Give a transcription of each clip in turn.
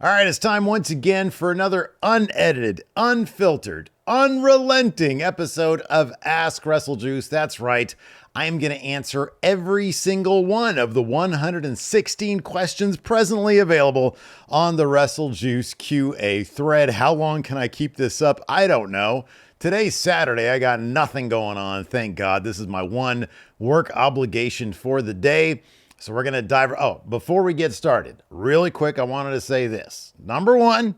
All right, it's time once again for another unedited, unfiltered, unrelenting episode of Ask WrestleJuice. That's right. I am going to answer every single one of the 116 questions presently available on the WrestleJuice QA thread. How long can I keep this up? I don't know. Today's Saturday. I got nothing going on. Thank God. This is my one work obligation for the day. So we're going to dive. Oh, before we get started, really quick, I wanted to say this. Number one,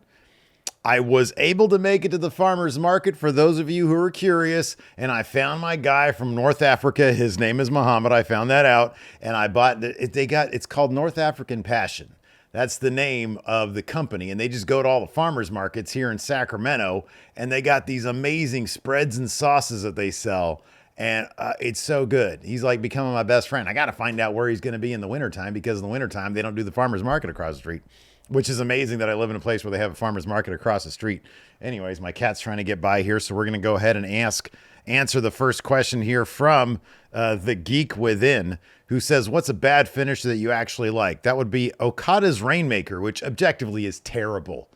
I was able to make it to the farmer's market for those of you who are curious. And I found my guy from North Africa. His name is Muhammad. I found that out. And I bought it. It's called North African Passion. That's the name of the company. And they just go to all the farmers markets here in Sacramento. And they got these amazing spreads and sauces that they sell. And it's so good. He's like becoming my best friend. I got to find out where he's going to be in the wintertime, because in the wintertime, they don't do the farmer's market across the street, which is amazing that I live in a place where they have a farmer's market across the street. Anyways, my cat's trying to get by here, so we're going to go ahead and answer the first question here from the Geek Within, who says, what's a bad finish that you actually like? That would be Okada's Rainmaker, which objectively is terrible.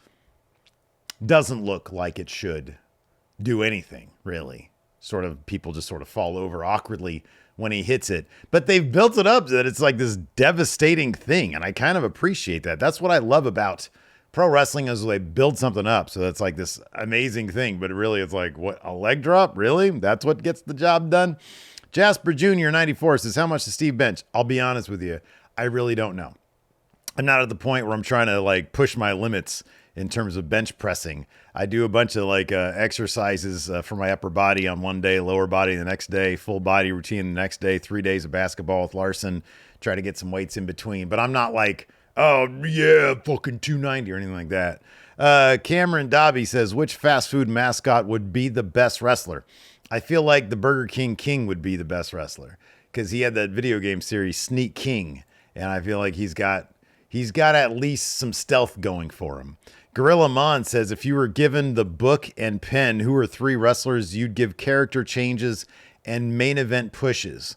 Doesn't look like it should do anything, really. People just sort of fall over awkwardly when he hits it. But they've built it up that it's like this devastating thing. And I kind of appreciate that. That's what I love about pro wrestling, is they build something up. So that's like this amazing thing. But really, it's like, what, a leg drop? Really? That's what gets the job done? Jasper Jr. 94 says, how much does Steve bench? I'll be honest with you. I really don't know. I'm not at the point where I'm trying to like push my limits in terms of bench pressing. I do a bunch of exercises for my upper body on one day, lower body the next day, full body routine the next day, 3 days of basketball with Larson, try to get some weights in between. But I'm not like, oh yeah, fucking 290 or anything like that. Cameron Dobby says, which fast food mascot would be the best wrestler? I feel like the Burger King would be the best wrestler, because he had that video game series Sneak King. And I feel like he's got at least some stealth going for him. Gorilla Mon says, if you were given the book and pen, who are 3 wrestlers you'd give character changes and main event pushes?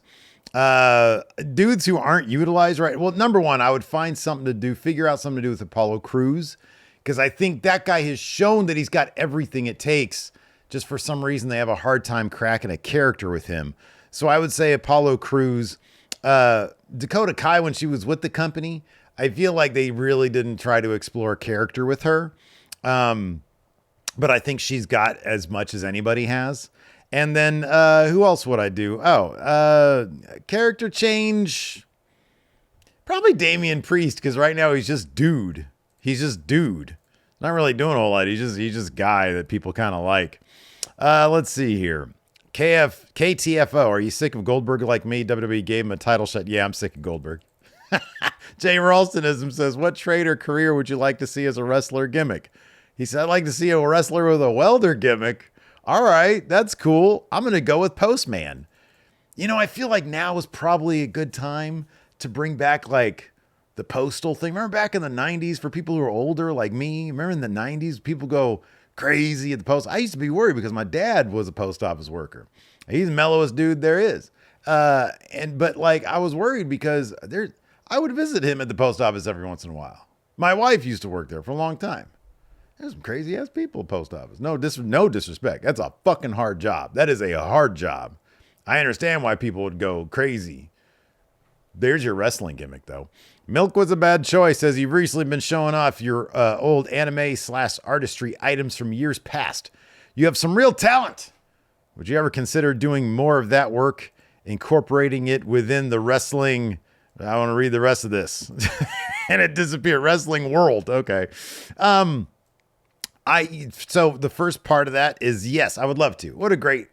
Dudes who aren't utilized right. Well, number one, I would find something to do, figure out something to do with Apollo Crews, because I think that guy has shown that he's got everything it takes. Just for some reason, they have a hard time cracking a character with him. So I would say Apollo Crews. Dakota Kai, when she was with the company, I feel like they really didn't try to explore character with her. But I think she's got as much as anybody has. And then who else would I do? Character change. Probably Damian Priest, because right now he's just dude. Not really doing a whole lot. He's just guy that people kind of like. Let's see here. KTFO, are you sick of Goldberg like me? WWE gave him a title shot. Yeah, I'm sick of Goldberg. Jay Ralstonism says, what trade or career would you like to see as a wrestler gimmick? He said, I'd like to see a wrestler with a welder gimmick. All right, that's cool. I'm going to go with Postman. You know, I feel like now is probably a good time to bring back like the postal thing. Remember back in the 90s, for people who are older like me, remember in the 90s, people go crazy at the post. I used to be worried because my dad was a post office worker. He's the mellowest dude there is. But I was worried because I would visit him at the post office every once in a while. My wife used to work there for a long time. There's some crazy ass people at the post office. No disrespect. That's a fucking hard job. That is a hard job. I understand why people would go crazy. There's your wrestling gimmick though. Milk was a bad choice, as you've recently been showing off your old anime/artistry items from years past. You have some real talent. Would you ever consider doing more of that work, incorporating it within the wrestling? I want to read the rest of this. And it disappeared. Wrestling world. Okay. So the first part of that is yes, I would love to. What a great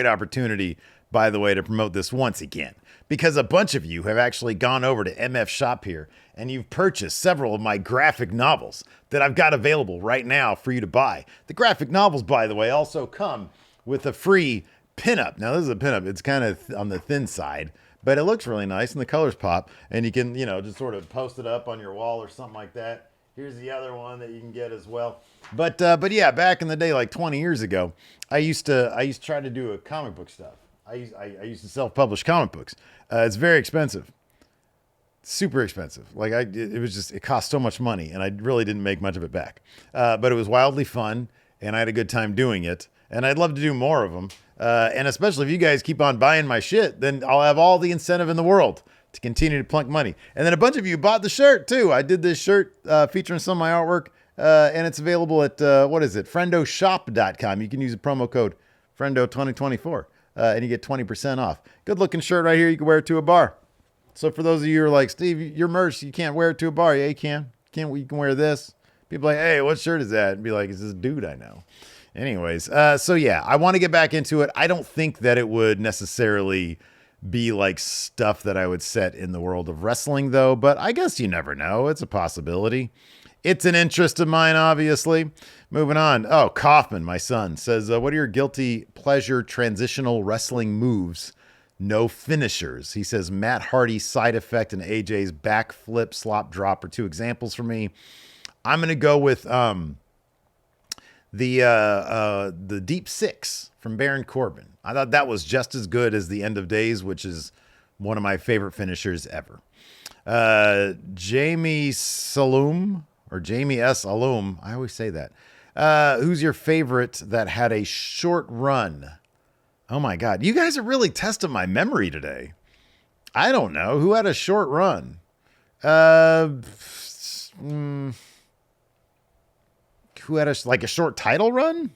opportunity, by the way, to promote this once again, because a bunch of you have actually gone over to MF Shop here and you've purchased several of my graphic novels that I've got available right now for you to buy. The graphic novels, by the way, also come with a free pinup. Now, this is a pinup. It's kind of on the thin side, but it looks really nice and the colors pop, and you can, just sort of post it up on your wall or something like that. Here's the other one that you can get as well. But yeah, back in the day, like 20 years ago, I used to try to do a comic book stuff. I used to self-publish comic books. It's very expensive. super expensive. Like it cost so much money, and I really didn't make much of it back. But it was wildly fun, and I had a good time doing it. And I'd love to do more of them. And especially if you guys keep on buying my shit, then I'll have all the incentive in the world to continue to plunk money. And then a bunch of you bought the shirt too. I did this shirt featuring some of my artwork, and it's available at friendoshop.com. You can use the promo code Friendo2024, and you get 20% off. Good looking shirt right here. You can wear it to a bar. So for those of you who are like, Steve, your merch, you can't wear it to a bar. Yeah, you can. You can wear this. People are like, hey, what shirt is that? And be like, it's this dude I know. Anyways, so yeah, I want to get back into it. I don't think that it would necessarily be like stuff that I would set in the world of wrestling, though. But I guess you never know. It's a possibility. It's an interest of mine, obviously. Moving on. Oh, Kaufman, my son, says, what are your guilty pleasure transitional wrestling moves? No finishers. He says Matt Hardy's side effect and AJ's backflip slop drop are two examples for me. I'm going to go with the Deep Six from Baron Corbin. I thought that was just as good as the End of Days, which is one of my favorite finishers ever. Jamie Saloom, or Jamie S. Alum, I always say that. Who's your favorite that had a short run? Oh my God. You guys are really testing my memory today. I don't know. Who had a short run? Who had a short title run?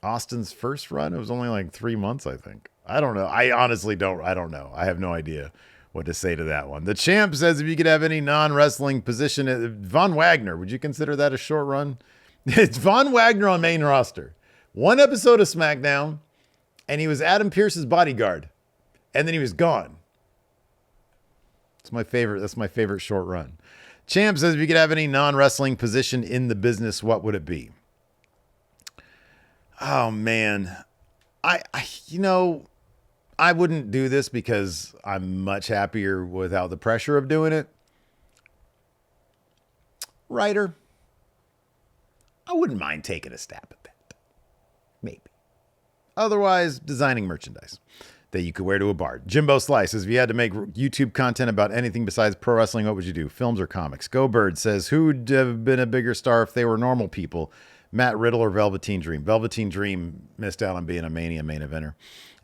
Austin's first run? It was only like 3 months, I think. I don't know. I honestly don't. I don't know. I have no idea what to say to that one. The champ says if you could have any non-wrestling position, Von Wagner, would you consider that a short run? It's Von Wagner on main roster. One episode of SmackDown, and he was Adam Pearce's bodyguard, and then he was gone. It's my favorite. That's my favorite short run. Champ says if you could have any non-wrestling position in the business, what would it be? Oh man, I wouldn't do this because I'm much happier without the pressure of doing it. Writer. I wouldn't mind taking a stab at that. Maybe. Otherwise, designing merchandise that you could wear to a bar. Jimbo Slice says, if you had to make YouTube content about anything besides pro wrestling, what would you do? Films or comics? Go Bird says, who would have been a bigger star if they were normal people? Matt Riddle or Velveteen Dream? Velveteen Dream missed out on being a Mania main eventer.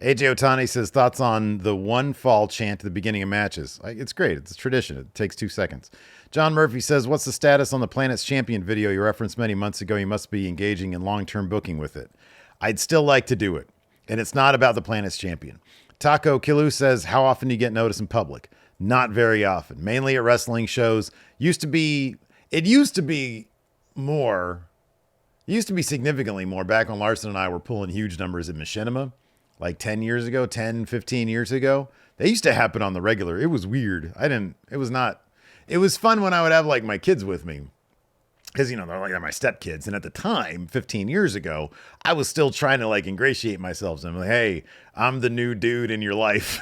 AJ Otani says, thoughts on the one fall chant at the beginning of matches? It's great. It's a tradition. It takes 2 seconds. John Murphy says, what's the status on the Planet's Champion video you referenced many months ago? You must be engaging in long-term booking with it. I'd still like to do it. And it's not about the Planet's Champion. Taco Kilu says, how often do you get noticed in public? Not very often. Mainly at wrestling shows. It used to be significantly more back when Larson and I were pulling huge numbers at Machinima, like 10 years ago, 10, 15 years ago. They used to happen on the regular. It was weird. It was fun when I would have like my kids with me. Because, they're like my stepkids. And at the time, 15 years ago, I was still trying to like ingratiate myself. So I'm like, hey, I'm the new dude in your life.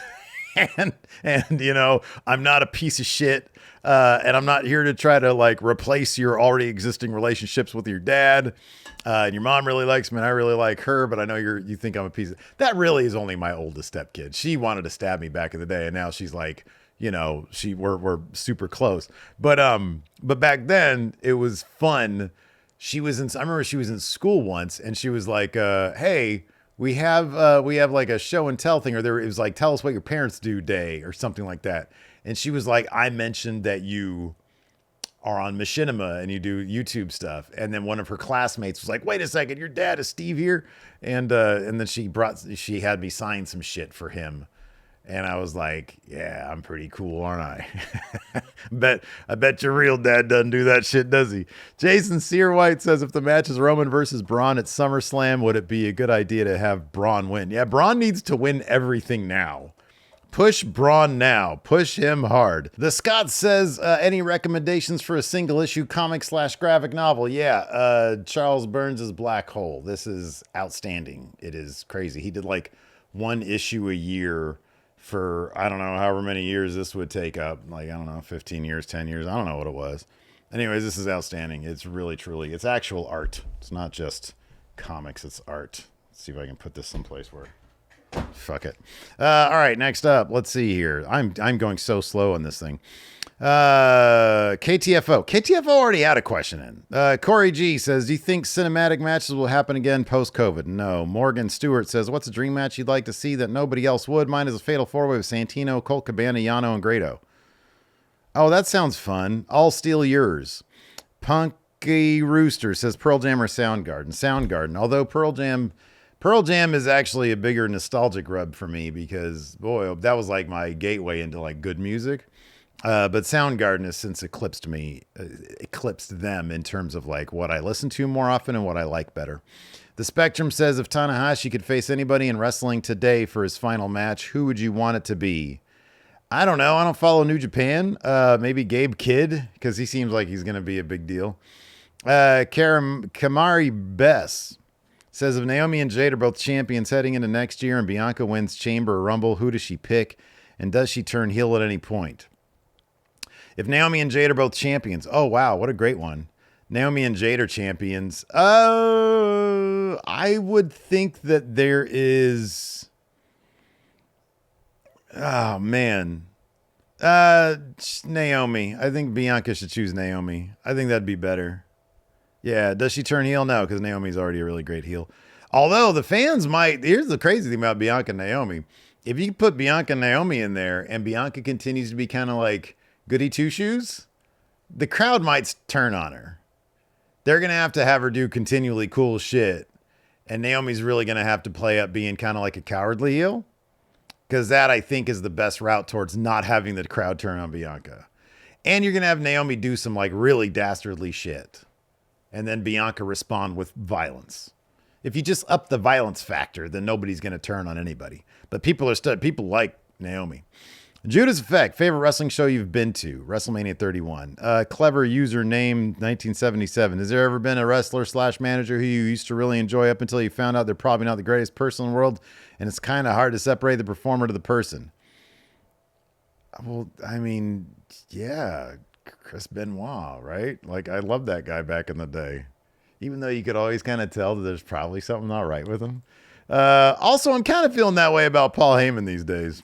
and I'm not a piece of shit. And I'm not here to try to like replace your already existing relationships with your dad. And your mom really likes me and I really like her, but I know you think I'm a piece of... That really is only my oldest stepkid. She wanted to stab me back in the day. And now she's like... we're super close, but back then it was fun. I remember she was in school once and she was like, hey, we have like a show and tell thing, or it was like, tell us what your parents do day or something like that. And she was like, I mentioned that you are on Machinima and you do YouTube stuff. And then one of her classmates was like, wait a second, your dad is Steve here. And then she had me sign some shit for him. And I was like, yeah, I'm pretty cool, aren't I? I bet your real dad doesn't do that shit, does he? Jason Searwhite says, if the match is Roman versus Braun at SummerSlam, would it be a good idea to have Braun win? Yeah, Braun needs to win everything now. Push Braun now. Push him hard. The Scott says, any recommendations for a single issue comic/graphic novel? Yeah, Charles Burns' Black Hole. This is outstanding. It is crazy. He did like 1 issue a year for, I don't know, however many years this would take up. Like, I don't know, 15 years, 10 years. I don't know what it was. Anyways, this is outstanding. It's really, truly, it's actual art. It's not just comics, it's art. Let's see if I can put this someplace where Fuck it. All right, next up, let's see here. I'm going so slow on this thing. KTFO already had a question in. Corey G says, do you think cinematic matches will happen again post-COVID? No. Morgan Stewart says, what's a dream match you'd like to see that nobody else would? Mine is a fatal four-way with Santino, Colt Cabana, Yano, and Grado. Oh, that sounds fun. I'll steal yours. Punky Rooster says Pearl Jam or Soundgarden. Soundgarden. Although Pearl Jam is actually a bigger nostalgic rub for me because, boy, that was like my gateway into like good music. But Soundgarden has since eclipsed them in terms of like what I listen to more often and what I like better. The Spectrum says if Tanahashi could face anybody in wrestling today for his final match, who would you want it to be? I don't know. I don't follow New Japan. Maybe Gabe Kidd because he seems like he's going to be a big deal. Kamari Bess says if Naomi and Jade are both champions heading into next year and Bianca wins Chamber or Rumble, who does she pick? And does she turn heel at any point? If Naomi and Jade are both champions, oh, wow, what a great one. Naomi and Jade are champions. I would think that there is... Oh, man. Naomi. I think Bianca should choose Naomi. I think that'd be better. Yeah, does she turn heel? No, because Naomi's already a really great heel. Although the fans might... Here's the crazy thing about Bianca and Naomi. If you put Bianca and Naomi in there and Bianca continues to be kind of like... goody two-shoes, the crowd might turn on her. They're going to have her do continually cool shit. And Naomi's really going to have to play up being kind of like a cowardly heel. Because that, I think, is the best route towards not having the crowd turn on Bianca. And you're going to have Naomi do some like really dastardly shit. And then Bianca respond with violence. If you just up the violence factor, then nobody's going to turn on anybody. But people like Naomi. Judas Effect, favorite wrestling show you've been to? WrestleMania 31. Clever username 1977. Has there ever been a wrestler / manager who you used to really enjoy up until you found out they're probably not the greatest person in the world and it's kind of hard to separate the performer to the person? Well, I mean, yeah, Chris Benoit, right? Like, I loved that guy back in the day. Even though you could always kind of tell that there's probably something not right with him. Also, I'm kind of feeling that way about Paul Heyman these days.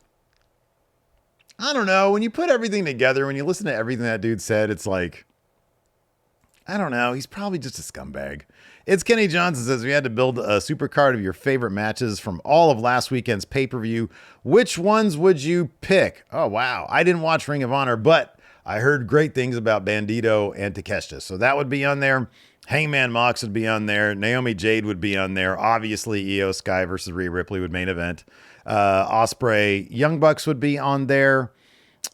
I don't know. When you put everything together, when you listen to everything that dude said, it's like, I don't know. He's probably just a scumbag. It's Kenny Johnson says, we had to build a super card of your favorite matches from all of last weekend's pay-per-view. Which ones would you pick? Oh, wow. I didn't watch Ring of Honor, but I heard great things about Bandito and Takeshita. So that would be on there. Hangman Mox would be on there. Naomi Jade would be on there. Obviously, Io Sky versus Rhea Ripley would main event. Ospreay, Young Bucks would be on there.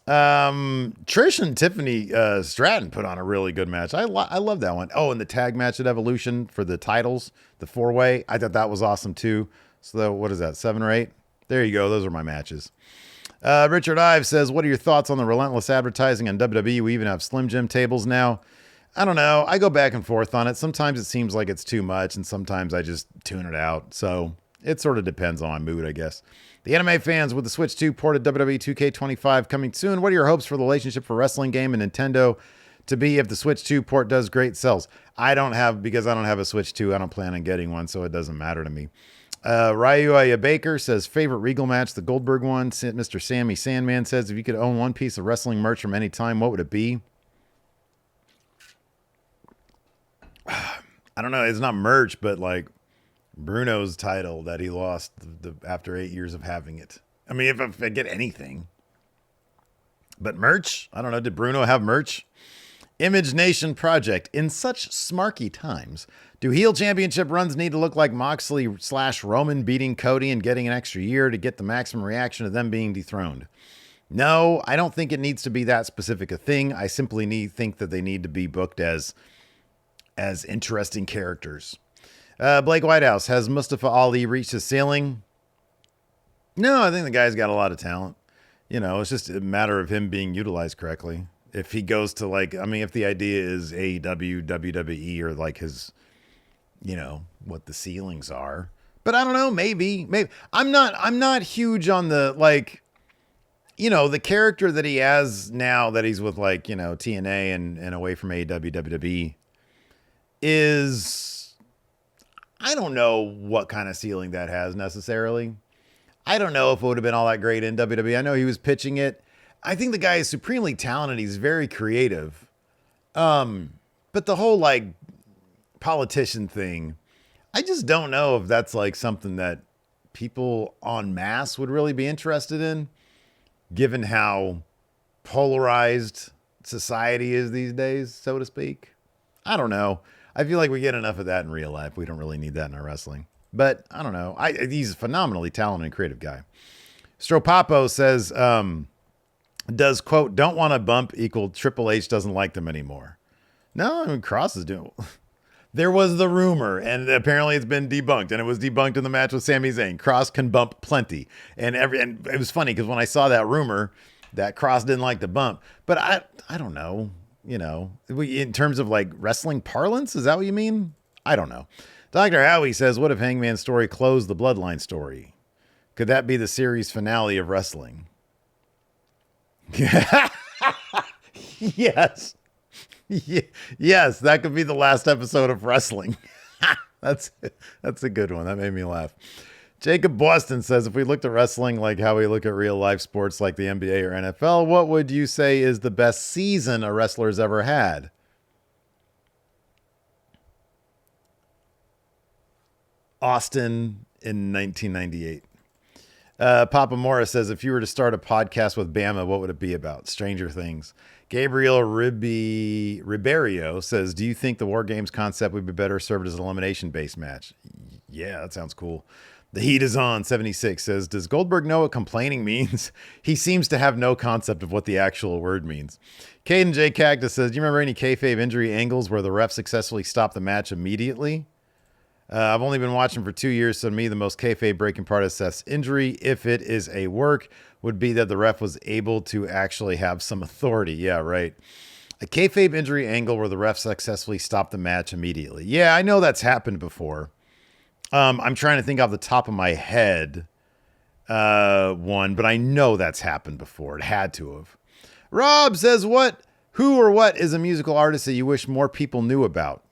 Trish and Tiffany Stratton put on a really good match. I love that one. Oh, and the tag match at Evolution for the titles, the 4-way. I thought that was awesome too. So what is that, 7 or 8? There you go. Those are my matches. Richard Ives says, what are your thoughts on the relentless advertising on WWE? We even have Slim Jim tables now. I don't know. I go back and forth on it. Sometimes it seems like it's too much, and sometimes I just tune it out. So it sort of depends on my mood, I guess. The anime fans with the Switch 2 ported WWE 2K25 coming soon. What are your hopes for the relationship for wrestling game and Nintendo to be if the Switch 2 port does great sales? Because I don't have a Switch 2, I don't plan on getting one, so it doesn't matter to me. Ryu Baker says, favorite Regal match, the Goldberg one. Mr. Sammy Sandman says, if you could own one piece of wrestling merch from any time, what would it be? I don't know. It's not merch, but like Bruno's title that he lost after 8 years of having it. I mean, if I get anything. But merch? I don't know. Did Bruno have merch? Image Nation Project. In such smarky times, do heel championship runs need to look like Moxley / Roman beating Cody and getting an extra year to get the maximum reaction of them being dethroned? No, I don't think it needs to be that specific a thing. I simply think that they need to be booked as interesting characters. Blake Whitehouse, has Mustafa Ali reached his ceiling? No, I think the guy's got a lot of talent. You know, it's just a matter of him being utilized correctly. If he goes to if the idea is AEW, WWE, or like his, what the ceilings are. But I don't know, maybe. I'm not huge on the the character that he has now that he's with TNA and away from AEW, WWE is, I don't know what kind of ceiling that has necessarily. I don't know if it would have been all that great in WWE. I know he was pitching it. I think the guy is supremely talented. He's very creative. But the whole like politician thing, I just don't know if that's like something that people en masse would really be interested in, given how polarized society is these days, so to speak. I don't know. I feel like we get enough of that in real life. We don't really need that in our wrestling. But I don't know. He's a phenomenally talented and creative guy. Stropapo says, does, quote, don't want to bump equal Triple H doesn't like them anymore? No, I mean, Cross is doing... There was the rumor, and apparently it's been debunked, and it was debunked in the match with Sami Zayn. Cross can bump plenty. And it was funny, because when I saw that rumor, that Cross didn't like the bump. But I don't know. You know, in terms of like wrestling parlance, is that what you mean? I don't know. Dr. Howie says, what if Hangman's story closed the Bloodline story? Could that be the series finale of wrestling? Yes. Yes, that could be the last episode of wrestling. That's a good one. That made me laugh. Jacob Boston says, if we looked at wrestling like how we look at real life sports like the NBA or NFL, what would you say is the best season a wrestler's ever had? Austin in 1998. Papa Morris says, if you were to start a podcast with Bama, what would it be about? Stranger Things. Gabriel Riberio says, do you think the War Games concept would be better served as an elimination-based match? Yeah, that sounds cool. The Heat is on 76 says, does Goldberg know what complaining means? He seems to have no concept of what the actual word means. Caden J. Cactus says, do you remember any kayfabe injury angles where the ref successfully stopped the match immediately? I've only been watching for 2 years, so to me, the most kayfabe breaking part of Seth's injury, if it is a work, would be that the ref was able to actually have some authority. Yeah, right. A kayfabe injury angle where the ref successfully stopped the match immediately. Yeah, I know that's happened before. I'm trying to think off the top of my head one, but I know that's happened before. It had to have. Rob says, who or what is a musical artist that you wish more people knew about?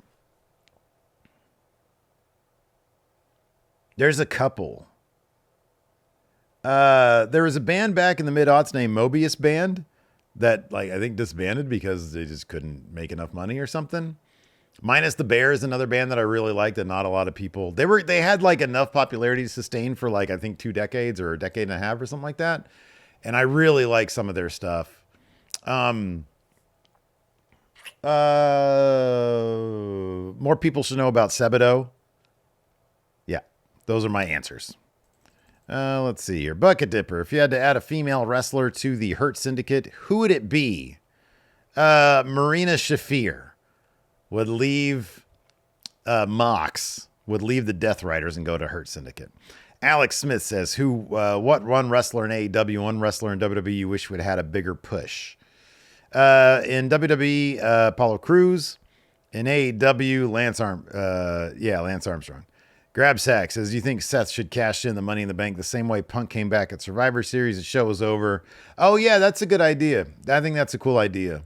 There's a couple. There was a band back in the mid-aughts named Mobius Band that, like, I think disbanded because they just couldn't make enough money or something. Minus the Bears, another band that I really liked that not a lot of people. They had like enough popularity to sustain for like I think 2 decades or a decade and a half or something like that. And I really like some of their stuff. More people should know about Sebadoh. Yeah, those are my answers. Let's see here. Bucket Dipper. If you had to add a female wrestler to the Hurt Syndicate, who would it be? Marina Shafir would leave Mox, would leave the Death Riders and go to Hurt Syndicate. Alex Smith says, what one wrestler in AEW, one wrestler in WWE you wish would have had a bigger push? In WWE, Apollo Crews. In AEW, Lance Armstrong. Grabsack says, do you think Seth should cash in the Money in the Bank the same way Punk came back at Survivor Series? The show was over. Oh, yeah, that's a good idea. I think that's a cool idea.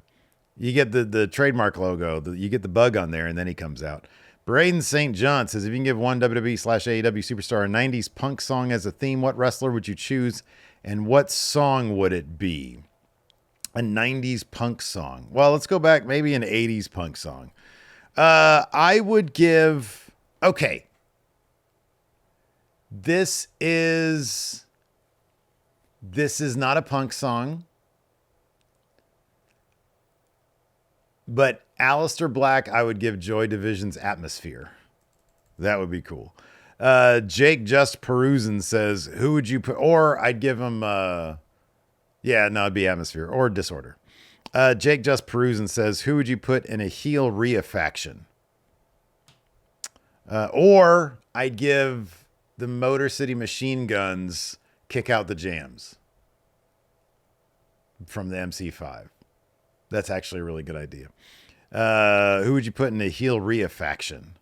You get the trademark logo, you get the bug on there, and then he comes out. Braden St. John says, if you can give one WWE/AEW superstar a 90s punk song as a theme, what wrestler would you choose, and what song would it be? A 90s punk song. Well, let's go back, maybe an 80s punk song. I would give... Okay. This is not a punk song. But Aleister Black, I would give Joy Division's Atmosphere. That would be cool. Jake Just Perusing says, who would you put? Or I'd give him, it'd be Atmosphere or Disorder. Jake Just Perusing says, who would you put in a heel Rhea faction? Or I'd give the Motor City Machine Guns Kick Out the Jams from the MC5. That's actually a really good idea. Who would you put in a heel Rhea faction?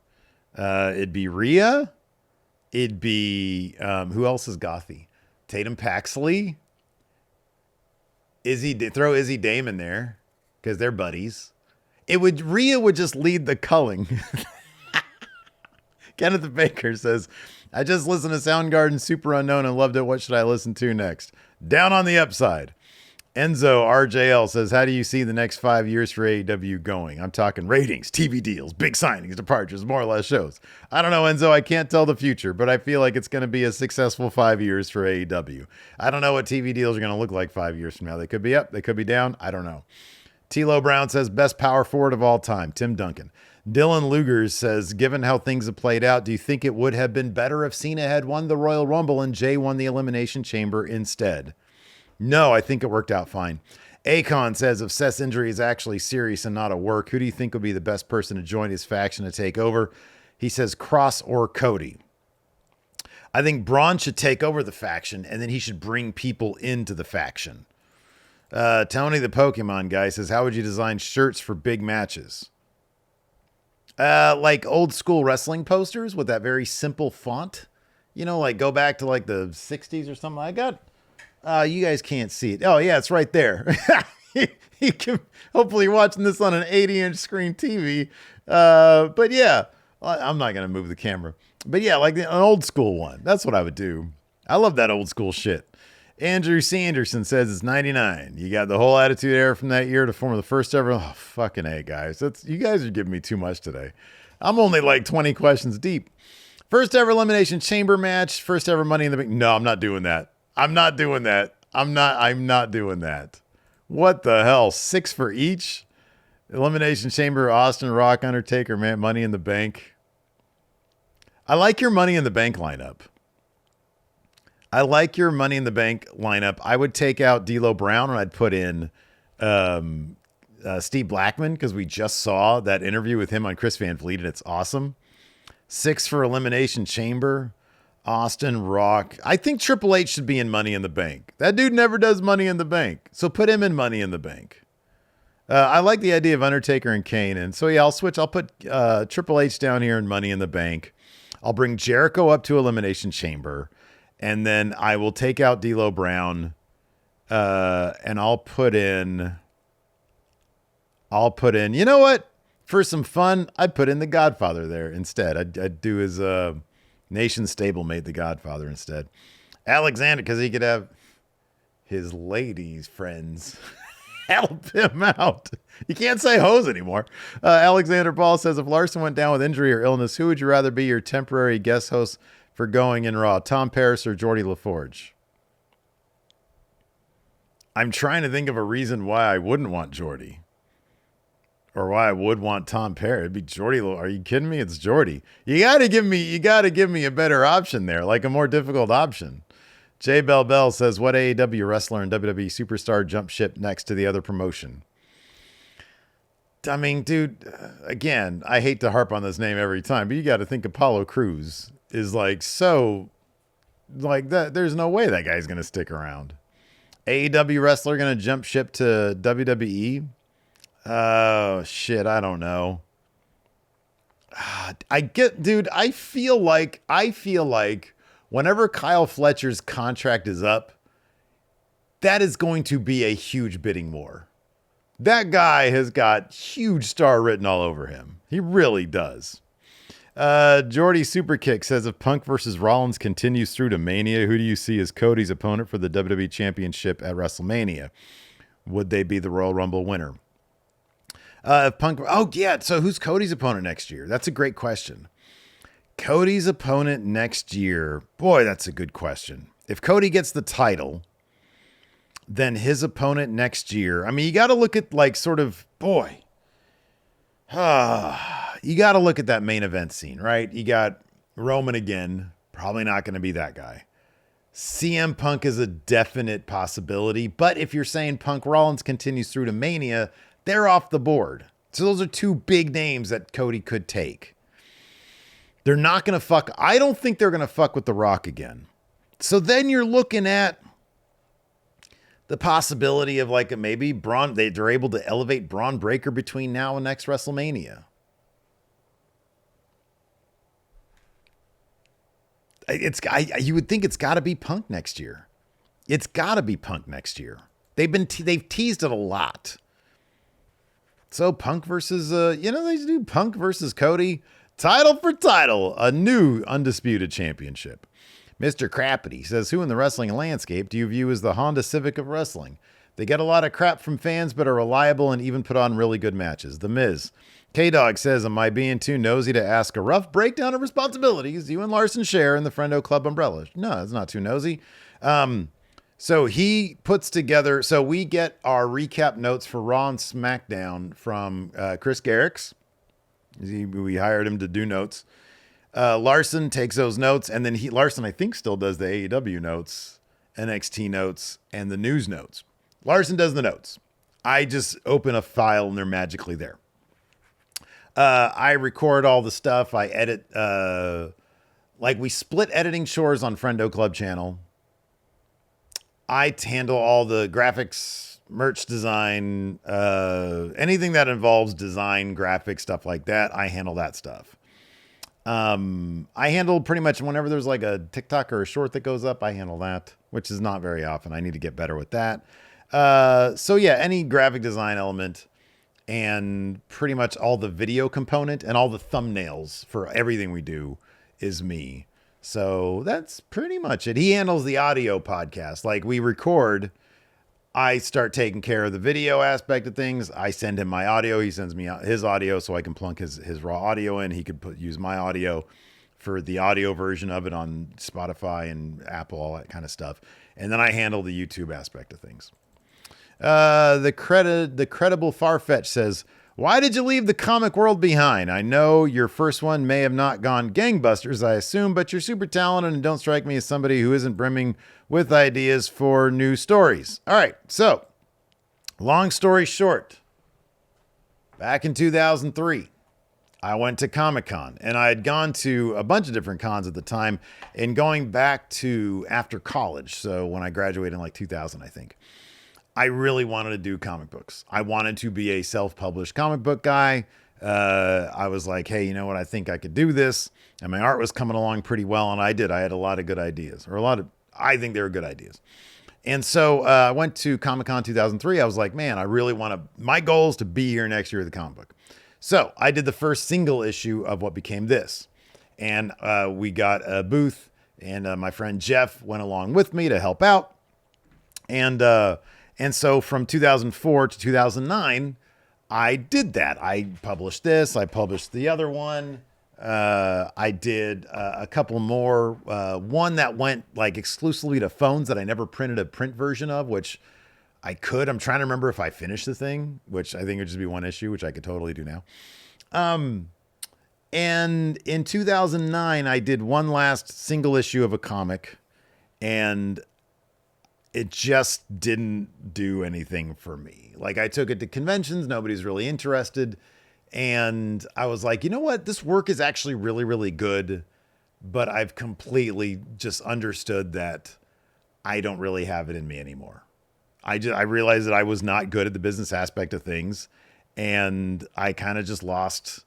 It'd be Rhea. It'd be, who else is gothy? Tatum Paxley. Throw Izzy Dame in there because they're buddies. Rhea would just lead the culling. Kenneth Baker says, I just listened to Soundgarden Super Unknown and loved it. What should I listen to next? Down on the Upside. Enzo RJL says, how do you see the next 5 years for AEW going? I'm talking ratings, TV deals, big signings, departures, more or less shows. I don't know, Enzo. I can't tell the future, but I feel like it's going to be a successful 5 years for AEW. I don't know what TV deals are going to look like 5 years from now. They could be up. They could be down. I don't know. Tilo Brown says, best power forward of all time, Tim Duncan. Dylan Lugers says, given how things have played out, do you think it would have been better if Cena had won the Royal Rumble and Jay won the Elimination Chamber instead? No, I think it worked out fine. Akon says, if Seth's injury is actually serious and not a work, who do you think would be the best person to join his faction to take over? He says Cross or Cody. I think Braun should take over the faction, and then he should bring people into the faction. Tony the Pokemon guy says, how would you design shirts for big matches? Like old school wrestling posters with that very simple font. You know, like go back to like the 60s or something. I got... you guys can't see it. Oh, yeah, it's right there. You can, hopefully you're watching this on an 80-inch screen TV. But yeah, I'm not going to move the camera. But yeah, like an old school one. That's what I would do. I love that old school shit. Andrew Sanderson says it's 99. You got the whole Attitude Era from that year to form the first ever. Oh, fucking A, guys. You guys are giving me too much today. I'm only like 20 questions deep. First ever Elimination Chamber match. First ever Money in the Bank. No, I'm not doing that. I'm not doing that. I'm not doing that. What the hell? 6 for each? Elimination Chamber, Austin, Rock, Undertaker, man, Money in the Bank. I like your Money in the Bank lineup. I would take out D'Lo Brown and I'd put in Steve Blackman because we just saw that interview with him on Chris Van Vliet and it's awesome. 6 for Elimination Chamber. Austin, Rock. I think Triple H should be in Money in the Bank. That dude never does Money in the Bank. So put him in Money in the Bank. I like the idea of Undertaker and Kane. And so, yeah, I'll switch. I'll put Triple H down here in Money in the Bank. I'll bring Jericho up to Elimination Chamber. And then I will take out D'Lo Brown. And I'll put in, you know what? For some fun, I'd put in The Godfather there instead. I'd do his... Nation Stablemate, The Godfather instead. Alexander, because he could have his ladies friends help him out. You can't say hoes anymore. Alexander Paul says, if Larson went down with injury or illness, who would you rather be your temporary guest host for Going in Raw? Tom Paris or Geordie LaForge? I'm trying to think of a reason why I wouldn't want Geordie. Or why I would want Tom Paris. It'd be Geordie. Are you kidding me? It's Geordie. You gotta give me a better option there, like a more difficult option. Jay Bell Bell says, what AEW wrestler and WWE superstar jump ship next to the other promotion? I mean, dude, again, I hate to harp on this name every time, but you got to think Apollo Crews is like so, like that. There's no way that guy's gonna stick around. AEW wrestler gonna jump ship to WWE? Oh, shit. I don't know. I feel like whenever Kyle Fletcher's contract is up, that is going to be a huge bidding war. That guy has got huge star written all over him. He really does. Jordy Superkick says, if Punk versus Rollins continues through to Mania, who do you see as Cody's opponent for the WWE Championship at WrestleMania? Would they be the Royal Rumble winner? Punk. Oh, yeah. So who's Cody's opponent next year? That's a great question. Cody's opponent next year. Boy, that's a good question. If Cody gets the title, then his opponent next year. I mean, you got to look at like sort of, boy. You got to look at that main event scene, right? You got Roman again. Probably not going to be that guy. CM Punk is a definite possibility. But if you're saying Punk Rollins continues through to Mania, they're off the board. So those are two big names that Cody could take. They're not going to fuck. I don't think they're going to fuck with The Rock again. So then you're looking at the possibility of like maybe Braun. They're able to elevate Braun Breaker between now and next WrestleMania. You would think it's got to be Punk next year. It's got to be Punk next year. They've teased it a lot. So Punk versus, they do Punk versus Cody. Title for title, a new undisputed championship. Mr. Crappity says, who in the wrestling landscape do you view as the Honda Civic of wrestling? They get a lot of crap from fans, but are reliable and even put on really good matches. The Miz. K-Dog says, am I being too nosy to ask a rough breakdown of responsibilities you and Larson share in the Friendo Club umbrella? No, it's not too nosy. So he puts together, so we get our recap notes for Raw and SmackDown from Chris Garrix. We hired him to do notes. Larson takes those notes, and then Larson, I think, still does the AEW notes, NXT notes, and the news notes. Larson does the notes. I just open a file, and they're magically there. I record all the stuff. I edit. We split editing chores on Friendo Club channel. I handle all the graphics, merch design, anything that involves design, graphics, stuff like that. I handle that stuff. I handle pretty much whenever there's like a TikTok or a short that goes up, I handle that, which is not very often. I need to get better with that. So yeah, any graphic design element and pretty much all the video component and all the thumbnails for everything we do is me. So that's pretty much it. He handles the audio podcast. Like we record, I start taking care of the video aspect of things. I send him my audio. He sends me his audio so I can plunk his raw audio in. He could use my audio for the audio version of it on Spotify and Apple, all that kind of stuff. And then I handle the YouTube aspect of things. The credible Farfetch says, why did you leave the comic world behind? I know your first one may have not gone gangbusters, I assume, but you're super talented and don't strike me as somebody who isn't brimming with ideas for new stories. All right, so long story short, back in 2003, I went to Comic-Con, and I had gone to a bunch of different cons at the time, and going back to after college, so when I graduated in like 2000, I think, I really wanted to do comic books. I wanted to be a self-published comic book guy. I was like, hey, you know what? I think I could do this. And my art was coming along pretty well. And I did. I had a lot of good ideas, I think they were good ideas. And so I went to Comic-Con 2003. I was like, man, I really my goal is to be here next year with the comic book. So I did the first single issue of what became this. And we got a booth, and my friend Jeff went along with me to help out. And so from 2004 to 2009, I did that. I published this. I published the other one. I did a couple more. One that went like exclusively to phones that I never printed a print version of, which I could. I'm trying to remember if I finished the thing, which I think would just be one issue, which I could totally do now. And in 2009, I did one last single issue of a comic, and it just didn't do anything for me. Like I took it to conventions, nobody's really interested. And I was like, you know what? This work is actually really, really good, but I've completely just understood that I don't really have it in me anymore. I realized that I was not good at the business aspect of things, and I kind of just lost.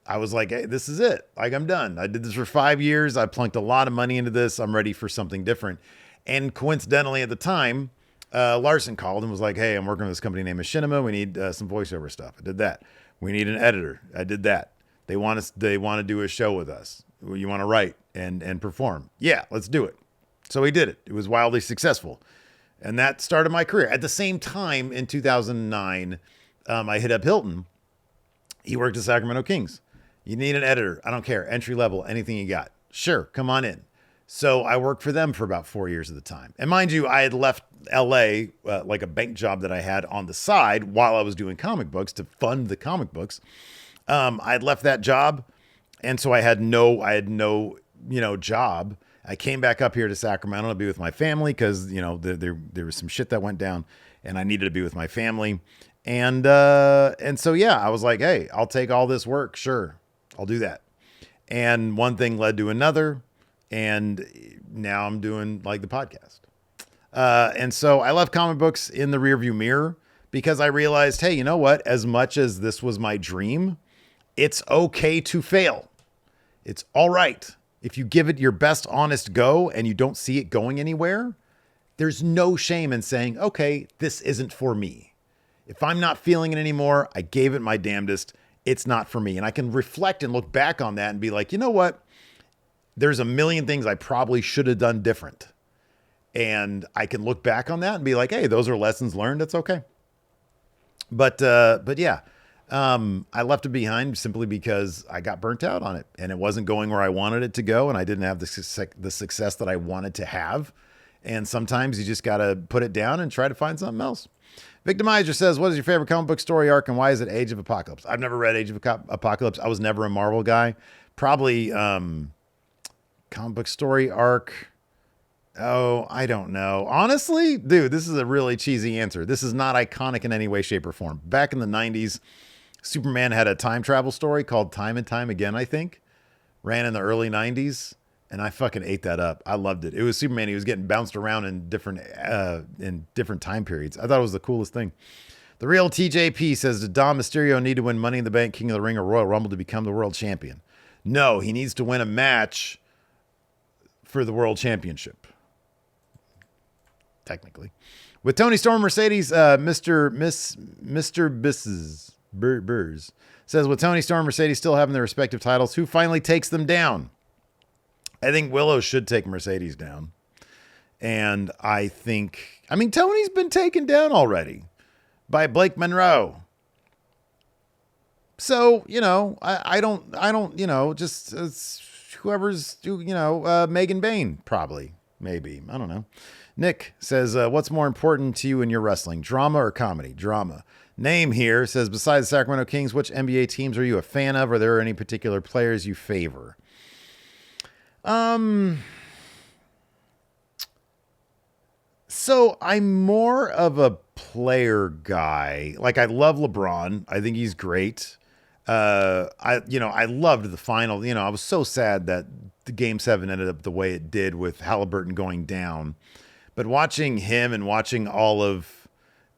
I was like, hey, this is it. Like I'm done. I did this for 5 years. I plunked a lot of money into this. I'm ready for something different. And coincidentally, at the time, Larson called and was like, hey, I'm working with this company named Machinima. We need some voiceover stuff. I did that. We need an editor. I did that. They want to do a show with us. You want to write and perform? Yeah, let's do it. So we did it. It was wildly successful. And that started my career. At the same time, in 2009, I hit up Hilton. He worked at Sacramento Kings. You need an editor. I don't care. Entry level, anything you got. Sure, come on in. So I worked for them for about 4 years at the time. And mind you, I had left LA, like a bank job that I had on the side while I was doing comic books to fund the comic books. I had left that job. And so I had no job. I came back up here to Sacramento to be with my family because, there was some shit that went down and I needed to be with my family. And so, yeah, I was like, hey, I'll take all this work. Sure, I'll do that. And one thing led to another. And now I'm doing like the podcast. And so I left comic books in the rearview mirror because I realized, hey, you know what? As much as this was my dream, it's okay to fail. It's all right. If you give it your best honest go and you don't see it going anywhere, there's no shame in saying, okay, this isn't for me. If I'm not feeling it anymore, I gave it my damnedest it's not for me. And I can reflect and look back on that and be like, you know what? There's a million things I probably should have done different. And I can look back on that and be like, hey, those are lessons learned. That's okay. But yeah, I left it behind simply because I got burnt out on it and it wasn't going where I wanted it to go. And I didn't have the success that I wanted to have. And sometimes you just got to put it down and try to find something else. Victimizer says, what is your favorite comic book story arc and why is it Age of Apocalypse? I've never read Age of Apocalypse. I was never a Marvel guy. Probably comic book story arc. Oh, I don't know. Honestly, dude, this is a really cheesy answer. This is not iconic in any way, shape, or form. Back in the 90s, Superman had a time travel story called Time and Time Again, I think. Ran in the early 90s, and I fucking ate that up. I loved it. It was Superman. He was getting bounced around in different time periods. I thought it was the coolest thing. The real TJP says, did Dom Mysterio need to win Money in the Bank, King of the Ring, or Royal Rumble to become the world champion? No, he needs to win a match for the world championship. Technically. With Tony Storm Mercedes, Mr. Burrs says, with Tony Storm Mercedes still having their respective titles, who finally takes them down? I think Willow should take Mercedes down. And I think, Tony's been taken down already by Blake Monroe. So, I don't, just whoever's, Megan Bain, probably, maybe. I don't know. Nick says, what's more important to you in your wrestling, drama or comedy? Drama. Name here says, besides the Sacramento Kings, which NBA teams are you a fan of? Are there any particular players you favor? So I'm more of a player guy. Like, I love LeBron. I think he's great. I loved the final. I was so sad that the Game 7 ended up the way it did with Halliburton going down. But watching him and watching all of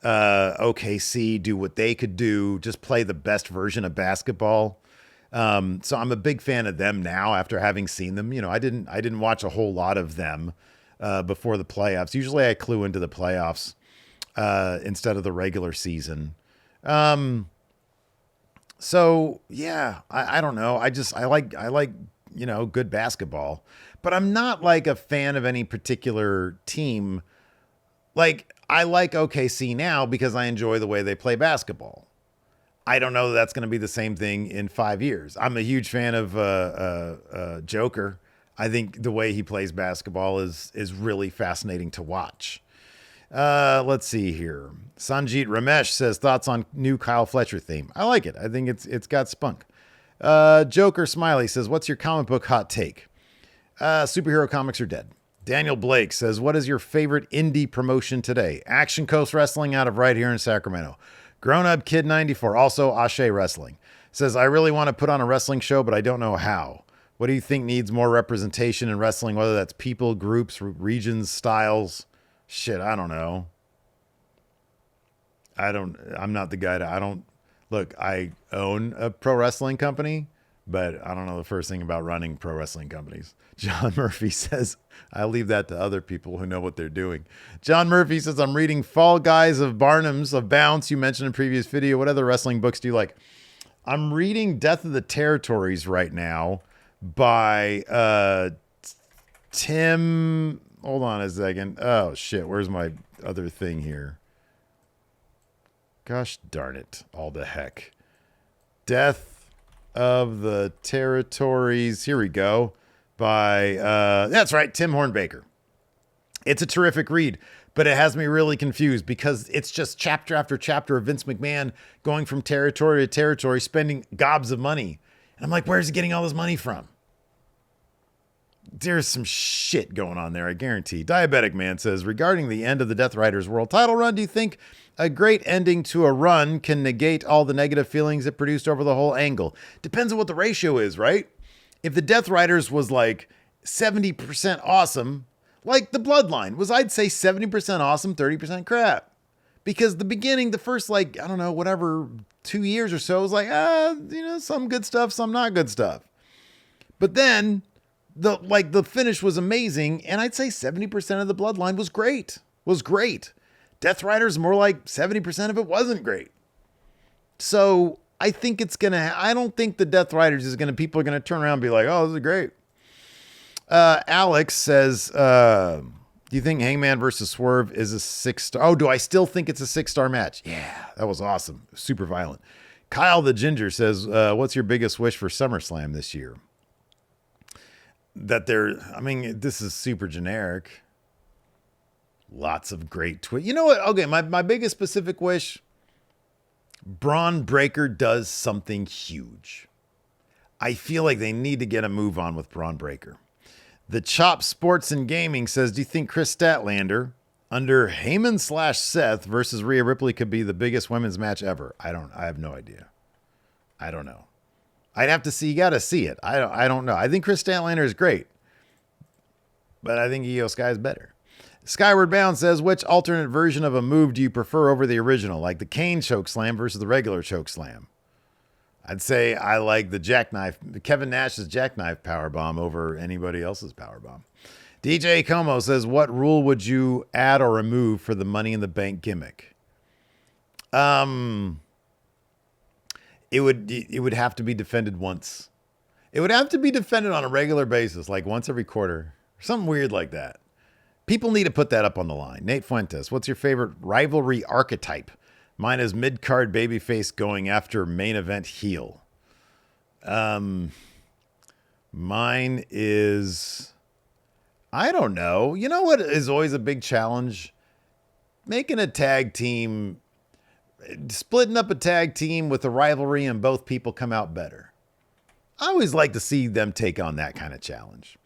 OKC do what they could do, just play the best version of basketball. So I'm a big fan of them now after having seen them. I didn't watch a whole lot of them before the playoffs. Usually I clue into the playoffs instead of the regular season. So yeah, I don't know. I like good basketball. But I'm not like a fan of any particular team. Like, I like OKC now because I enjoy the way they play basketball. I don't know that that's going to be the same thing in 5 years. I'm a huge fan of Joker. I think the way he plays basketball is really fascinating to watch. Let's see here. Sanjeet Ramesh says, thoughts on new Kyle Fletcher theme. I like it. I think it's got spunk. Joker Smiley says, what's your comic book hot take? Superhero comics are dead. Daniel Blake says, what is your favorite indie promotion today? Action Coast Wrestling out of right here in Sacramento. Grown Up Kid 94, also Ashe Wrestling, says, I really want to put on a wrestling show, but I don't know how. What do you think needs more representation in wrestling, whether that's people, groups, regions, styles? Shit, I don't know. I'm not the guy I own a pro wrestling company, but I don't know the first thing about running pro wrestling companies. John Murphy says, I leave that to other people who know what they're doing. John Murphy says, I'm reading Fall Guys of Barnum's of Bounce. You mentioned in a previous video. What other wrestling books do you like? I'm reading Death of the Territories right now by Tim. Hold on a second. Oh, shit. Where's my other thing here? Gosh darn it. All the heck. Death of the Territories. Here we go. By, that's right, Tim Hornbaker. It's a terrific read, but it has me really confused because it's just chapter after chapter of Vince McMahon going from territory to territory, spending gobs of money. And I'm like, where's he getting all this money from? There's some shit going on there, I guarantee. Diabetic Man says, regarding the end of the Death Riders World title run, do you think a great ending to a run can negate all the negative feelings it produced over the whole angle? Depends on what the ratio is, right? If the Death Riders was like 70% awesome, like the Bloodline was, I'd say 70% awesome, 30% crap. Because the beginning, the first 2 years or so was like, some good stuff, some not good stuff. But then the finish was amazing, and I'd say 70% of the Bloodline was great. Death Riders, more like 70% of it wasn't great. So I think it's going to, I don't think the Death Riders is going to, people are going to turn around and be like, oh, this is great. Alex says, do you think Hangman versus Swerve is a 6-star? Oh, do I still think it's a 6-star match? Yeah, that was awesome. Super violent. Kyle the Ginger says, what's your biggest wish for SummerSlam this year? That this is super generic. Lots of great tweets. You know what? Okay, my biggest specific wish, Braun Breaker does something huge. I feel like they need to get a move on with Braun Breaker. The Chop Sports and Gaming says, do you think Chris Statlander under Heyman/Seth versus Rhea Ripley could be the biggest women's match ever? I have no idea. I don't know. I'd have to see. You got to see it. I don't know. I think Chris Statlander is great, but I think Io Sky is better. Skyward Bound says, which alternate version of a move do you prefer over the original? Like the Kane choke slam versus the regular choke slam? I'd say I like the jackknife, Kevin Nash's jackknife powerbomb over anybody else's powerbomb. DJ Como says, what rule would you add or remove for the Money in the Bank gimmick? It would have to be defended once. It would have to be defended on a regular basis, like once every quarter, something weird like that. People need to put that up on the line. Nate Fuentes, what's your favorite rivalry archetype? Mine is mid-card babyface going after main event heel. Mine is, I don't know. You know what is always a big challenge? Making a tag team, splitting up a tag team with a rivalry and both people come out better. I always like to see them take on that kind of challenge.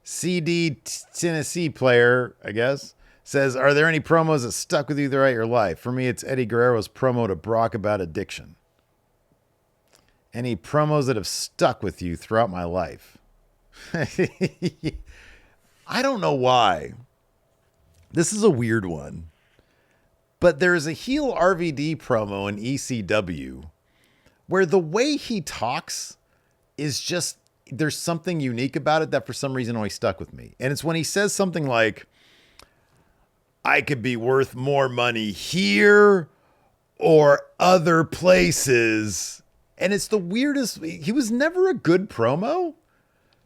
CD Tennessee player, I guess, says, are there any promos that stuck with you throughout your life? For me, it's Eddie Guerrero's promo to Brock about addiction. Any promos that have stuck with you throughout my life? I don't know why. This is a weird one. But there's a heel RVD promo in ECW where the way he talks is just, there's something unique about it that for some reason always stuck with me. And it's when he says something like, I could be worth more money here or other places. And it's the weirdest. He was never a good promo,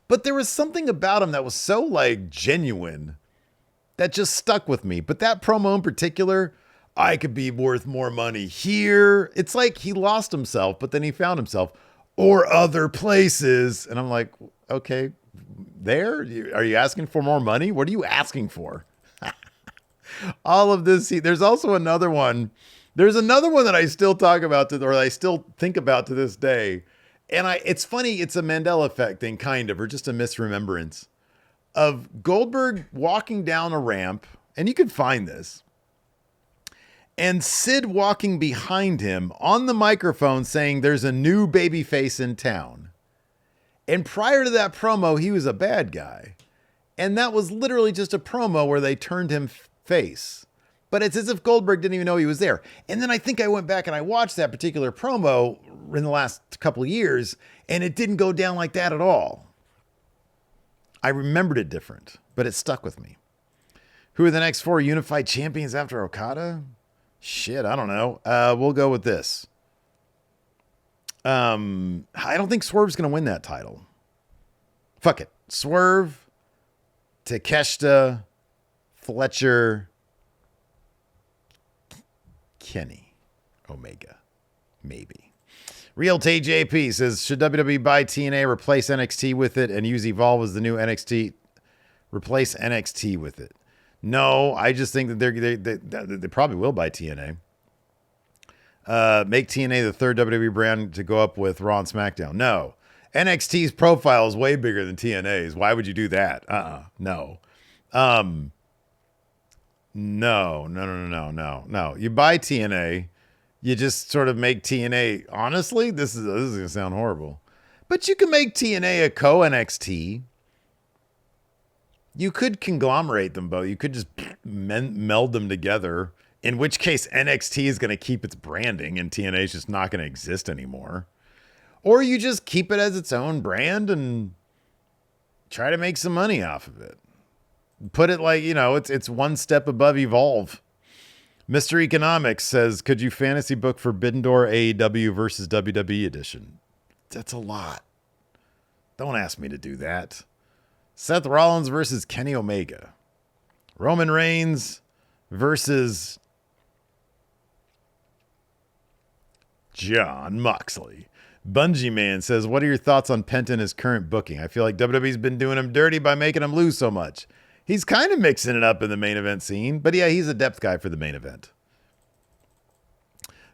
but there was something about him that was so like genuine that just stuck with me. But that promo in particular, I could be worth more money here. It's like he lost himself, but then he found himself or other places. And I'm like, okay, there, are you asking for more money? What are you asking for? All of this. There's also another one. There's another one that I still talk about or I still think about to this day. And it's funny. It's a Mandela effect thing, kind of, or just a misremembrance of Goldberg walking down a ramp. And you can find this. And Sid walking behind him on the microphone saying there's a new babyface in town. And prior to that promo, he was a bad guy. And that was literally just a promo where they turned him face. But it's as if Goldberg didn't even know he was there. And then I think I went back and I watched that particular promo in the last couple of years, and it didn't go down like that at all. I remembered it different, but it stuck with me. Who are the next 4 unified champions after Okada? Shit, I don't know. We'll go with this. I don't think Swerve's going to win that title. Fuck it. Swerve, Takeshita, Fletcher, Kenny Omega, maybe. Real TJP says, should WWE buy TNA, replace NXT with it, and use Evolve as the new NXT? Replace NXT with it. No, I just think that they probably will buy TNA. Make TNA the third WWE brand to go up with Raw and SmackDown. No. NXT's profile is way bigger than TNA's. Why would you do that? No. No. You buy TNA, you just sort of make TNA. Honestly, this is going to sound horrible, but you can make TNA a co-NXT. You could conglomerate them both. You could just meld them together, in which case NXT is going to keep its branding and TNA is just not going to exist anymore. Or you just keep it as its own brand and try to make some money off of it. Put it like, it's one step above Evolve. Mr. Economics says, could you fantasy book Forbidden Door AEW versus WWE edition? That's a lot. Don't ask me to do that. Seth Rollins versus Kenny Omega. Roman Reigns versus John Moxley. Bungie Man says, what are your thoughts on Penta and his current booking? I feel like WWE's been doing him dirty by making him lose so much. He's kind of mixing it up in the main event scene, but yeah, he's a depth guy for the main event.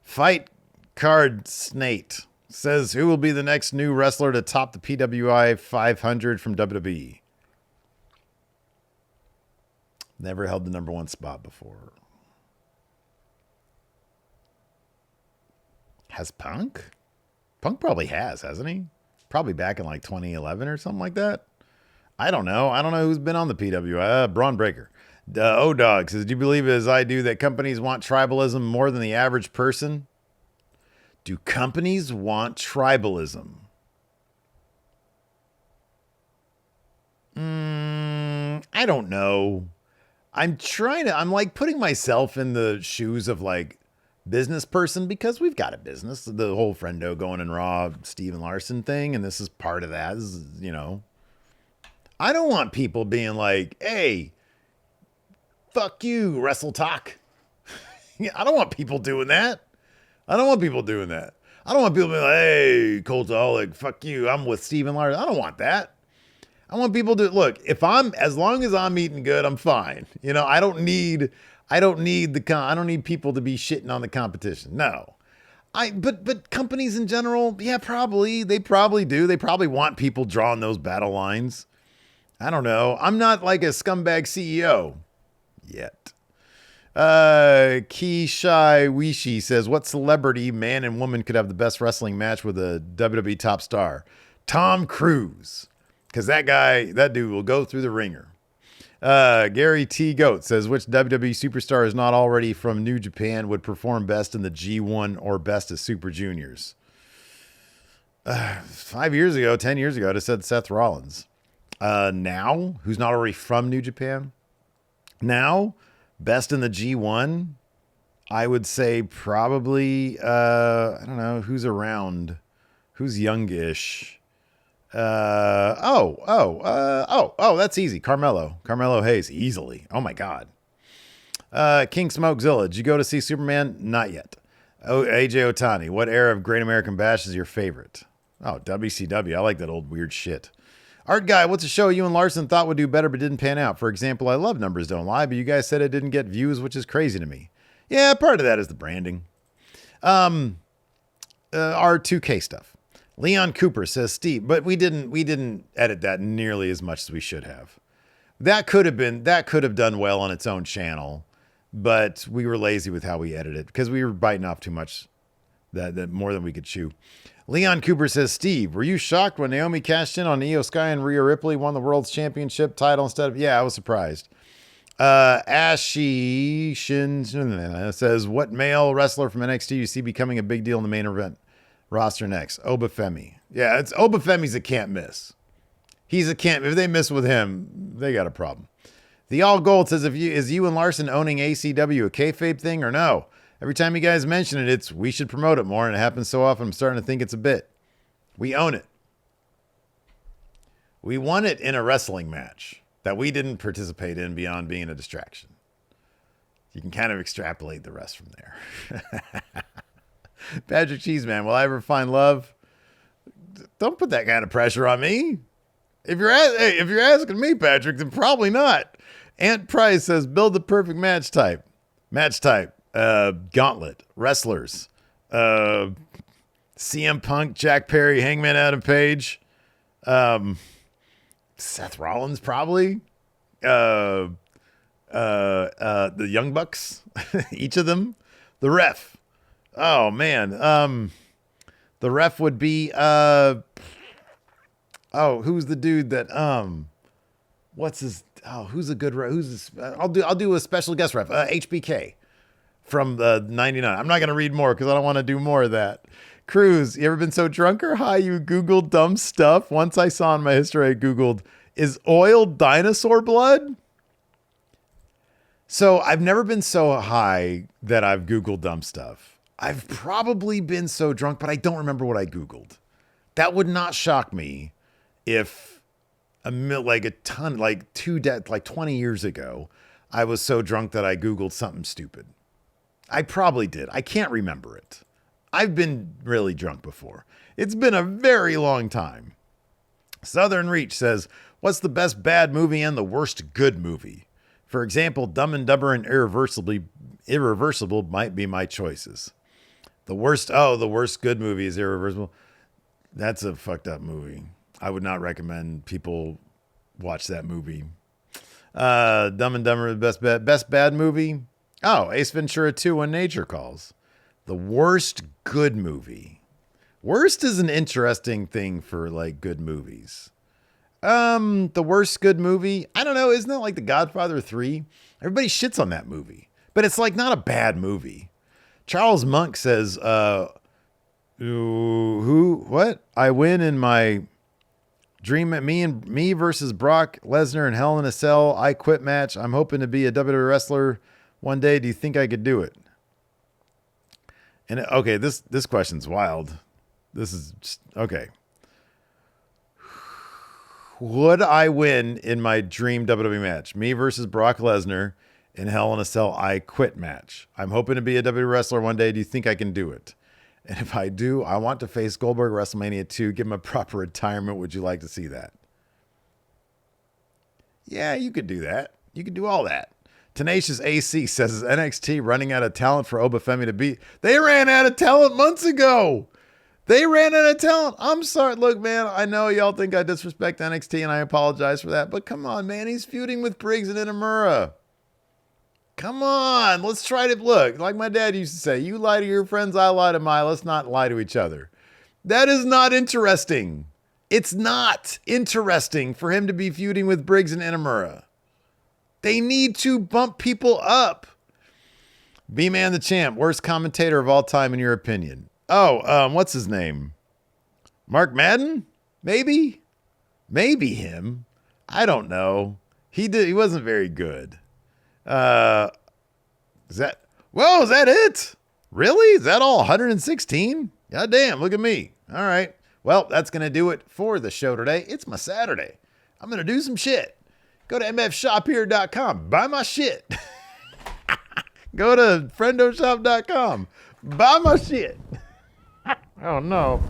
Fight Card Snate says, who will be the next new wrestler to top the PWI 500 from WWE? Never held the number one spot before. Has Punk? Punk probably has, hasn't he? Probably back in like 2011 or something like that. I don't know. I don't know who's been on the PWI. Braun Breaker. O-Dog says, do you believe as I do that companies want tribalism more than the average person? Do companies want tribalism? I don't know. I'm like putting myself in the shoes of like business person because we've got a business, the whole Friendo going in Raw, Steven Larson thing. And this is part of that, you know, I don't want people being like, hey, fuck you, Wrestle Talk. I don't want people doing that. I don't want people being like, hey, Cultaholic, fuck you, I'm with Steven Larson. I don't want that. I want people to look, as long as I'm eating good, I'm fine. You know, I don't need people to be shitting on the competition. No. But companies in general, yeah, they probably do. They probably want people drawing those battle lines. I don't know. I'm not like a scumbag CEO yet. Kishai Wishi says, what celebrity, man and woman, could have the best wrestling match with a WWE top star? Tom Cruise. Because that dude will go through the ringer. Gary T. Goat says, which WWE superstar is not already from New Japan would perform best in the G1 or best as Super Juniors? 10 years ago, I'd have said Seth Rollins. Now, who's not already from New Japan? Now, best in the G1, I would say probably, I don't know, who's around, who's youngish. That's easy. Carmelo Hayes, easily. Oh my God. King Smokezilla, did you go to see Superman? Not yet. AJ Otani, what era of Great American Bash is your favorite? Oh, WCW. I like that old weird shit. Art Guy, what's a show you and Larson thought would do better but didn't pan out? For example, I love Numbers Don't Lie, but you guys said it didn't get views, which is crazy to me. Yeah, part of that is the branding. Our 2K stuff. Leon Cooper says, Steve, but we didn't edit that nearly as much as we should have. That could have done well on its own channel, but we were lazy with how we edited it because we were biting off too much, that more than we could chew. Leon Cooper says, Steve, were you shocked when Naomi cashed in on Io Sky and Rhea Ripley won the world's championship title instead of, yeah, I was surprised. Ashy Shin says, what male wrestler from NXT do you see becoming a big deal in the main event roster next? Obafemi. Yeah, it's Obafemi's a can't miss. He's a can't. If they miss with him, they got a problem. The All Gold says, is you and Larson owning ACW a kayfabe thing or no? Every time you guys mention it, it's we should promote it more, and it happens so often I'm starting to think it's a bit. We own it. We won it in a wrestling match that we didn't participate in beyond being a distraction. You can kind of extrapolate the rest from there. Patrick Cheeseman, will I ever find love? Don't put that kind of pressure on me. If you're asking me, Patrick, then probably not. Ant Price says, build the perfect match type. Gauntlet, wrestlers, CM Punk, Jack Perry, Hangman Adam Page, Seth Rollins, probably, the Young Bucks, each of them, the ref. Oh man. The ref would be, who's the dude that, who's a good ref? I'll do a special guest ref, HBK. From the 99. I'm not going to read more because I don't want to do more of that. Cruz, you ever been so drunk or high you Googled dumb stuff? Once I saw in my history, I Googled, is oil dinosaur blood? So I've never been so high that I've Googled dumb stuff. I've probably been so drunk, but I don't remember what I Googled. That would not shock me if like 20 years ago, I was so drunk that I Googled something stupid. I probably did. I can't remember it. I've been really drunk before. It's been a very long time. Southern Reach says, what's the best bad movie and the worst good movie? For example, Dumb and Dumber and Irreversible might be my choices. The worst good movie is Irreversible. That's a fucked up movie. I would not recommend people watch that movie. Dumb and Dumber, best bad movie. Oh, Ace Ventura 2 When Nature Calls. The worst good movie. Worst is an interesting thing for like good movies. The worst good movie. I don't know. Isn't that like The Godfather 3? Everybody shits on that movie, but it's like not a bad movie. Charles Monk says, what? I win in my dream at me versus Brock Lesnar and Hell in a Cell. I quit match. I'm hoping to be a WWE wrestler one day. Do you think I could do it? And okay, this question's wild. This is just, okay. Would I win in my dream WWE match? Me versus Brock Lesnar in Hell in a Cell I quit match. I'm hoping to be a WWE wrestler one day. Do you think I can do it? And if I do, I want to face Goldberg at WrestleMania 2. Give him a proper retirement. Would you like to see that? Yeah, you could do that. You could do all that. Tenacious AC says, is NXT running out of talent for Obafemi to beat? They ran out of talent months ago. They ran out of talent. I'm sorry. Look, man, I know y'all think I disrespect NXT and I apologize for that. But come on, man. He's feuding with Briggs and Inamura. Come on. Let's try to look. Like my dad used to say, you lie to your friends, I lie to mine. Let's not lie to each other. That is not interesting. It's not interesting for him to be feuding with Briggs and Inamura. They need to bump people up. B-Man the Champ, worst commentator of all time in your opinion. Oh, what's his name? Mark Madden? Maybe him. I don't know. He wasn't very good. Is that it? Really? Is that all 116? God damn, look at me. All right. Well, that's going to do it for the show today. It's my Saturday. I'm going to do some shit. Go to mfshophere.com. Buy my shit. Go to friendoshop.com. Buy my shit. Oh, no.